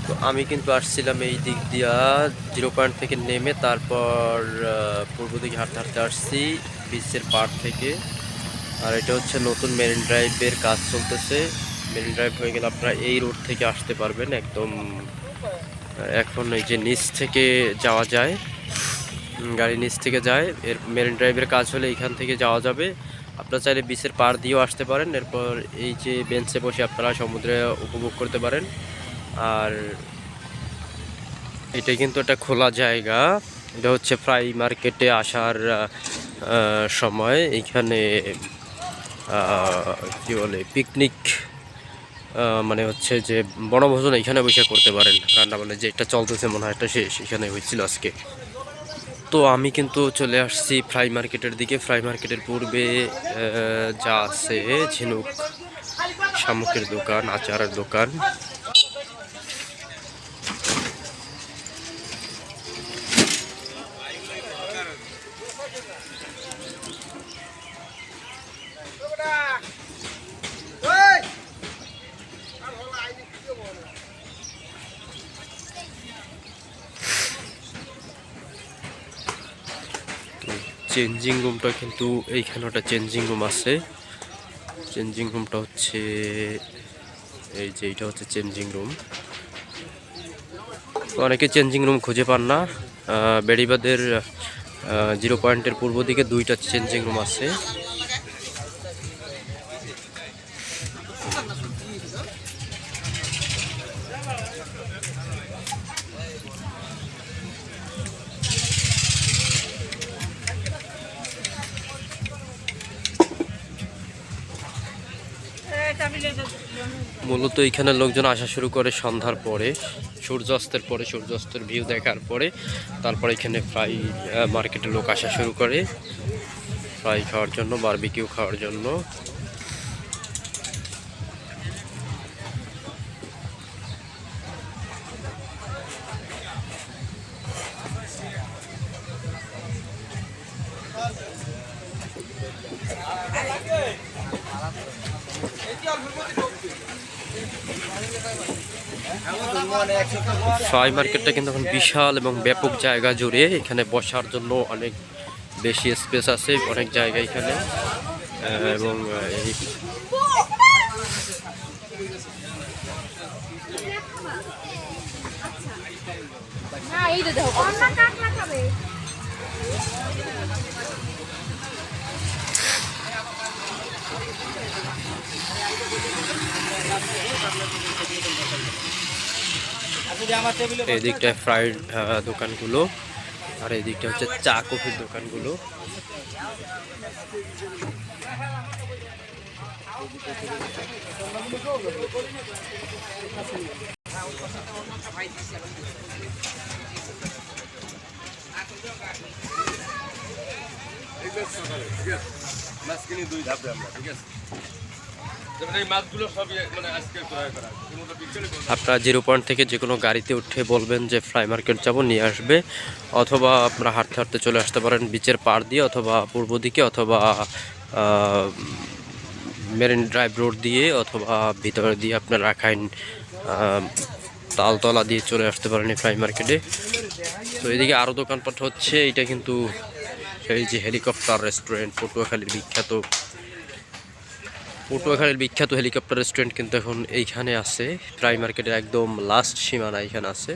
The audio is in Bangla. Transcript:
তো আমি কিন্তু আসছিলাম এই দিক দিয়া 0 পয়েন্ট থেকে নেমে তারপর পূর্ব দিকে হাঁটতে হাঁটতে আসছি বিচের পাড় থেকে। আর এটা হচ্ছে নতুন মেরিন ড্রাইভের কাজ চলতেছে। মেরিন ড্রাইভ হয়ে গেলে আপনারা এই রোড থেকে আসতে পারবেন একদম। এখন এই যে নিচ থেকে যাওয়া যায়, গাড়ি নিচ থেকে যায়। এর মেরিন ড্রাইভের কাজ হলে এইখান থেকে যাওয়া যাবে। আপনারা চাইলে বিচের পাড় দিয়েও আসতে পারেন। এরপর এই যে বেঞ্চে বসে আপনারা সমুদ্রে উপভোগ করতে পারেন। আর এটা কিন্তু একটা খোলা জায়গা। এটা হচ্ছে ফ্রাই মার্কেটে আসার সময় এইখানে কি বলে পিকনিক, মানে হচ্ছে যে বনভোজন এখানে বসে করতে পারেন। রান্না বান্না যেটা চলতেছে মনে হয় একটা শেষ এখানে হয়েছিল আজকে। তো আমি কিন্তু চলে আসছি ফ্রাই মার্কেটের দিকে। ফ্রাই মার্কেটের পূর্বে যা আছে ঝিনুক, শামুকের দোকান, আচারের দোকান। চেঞ্জিং রুমটা কিন্তু এইখানে একটা চেঞ্জিং রুম আছে। চেঞ্জিং রুমটা হচ্ছে এই যে এইটা হচ্ছে চেঞ্জিং রুম। অনেকে চেঞ্জিং রুম খুঁজে পান না। বেড়িবাঁধের 0 পয়েন্টের পূর্ব দিকে 2টা চেঞ্জিং রুম আছে। মূলত এখানে লোকজন আসা শুরু করে সন্ধ্যার পরে, সূর্যাস্তের পরে, সূর্যাস্তের ভিউ দেখার পরে। তারপর এখানে ফ্রাই মার্কেটের লোক আসা শুরু করে ফ্রাই খাওয়ার জন্য, বারবিকিউ খাওয়ার জন্য। ফ্রাই মার্কেটটা কিন্তু এখন বিশাল এবং ব্যাপক জায়গা জুড়ে। এখানে বসার জন্য অনেক বেশি স্পেস আছে, অনেক জায়গা এখানে। এবং এই এই দিকটায় ফ্রাইড দোকানগুলো, আর এই দিকটা হচ্ছে চা কফির দোকানগুলো। আপনারা 0 পয়েন্ট থেকে যে কোনো গাড়িতে উঠে বলবেন যে ফ্রাই মার্কেট যাব, নিয়ে আসবে। অথবা আপনারা হাঁটতে হাঁটতে চলে আসতে পারেন বিচের পাড় দিয়ে, অথবা পূর্ব দিকে, অথবা মেরিন ড্রাইভ রোড দিয়ে, অথবা ভিতরে দিয়ে আপনার রাখাইন তালতলা দিয়ে চলে আসতে পারেন এই ফ্রাই মার্কেটে। তো এদিকে আরও দোকানপাট হচ্ছে। এটা কিন্তু এই যে হেলিকপ্টার রেস্টুরেন্ট, পটুয়াখালীর বিখ্যাত হেলিকপ্টার রেস্টুরেন্ট কিন্তু এখন এইখানে আছে। ফ্রাই মার্কেটের একদম লাস্ট সীমানা এখানে আছে।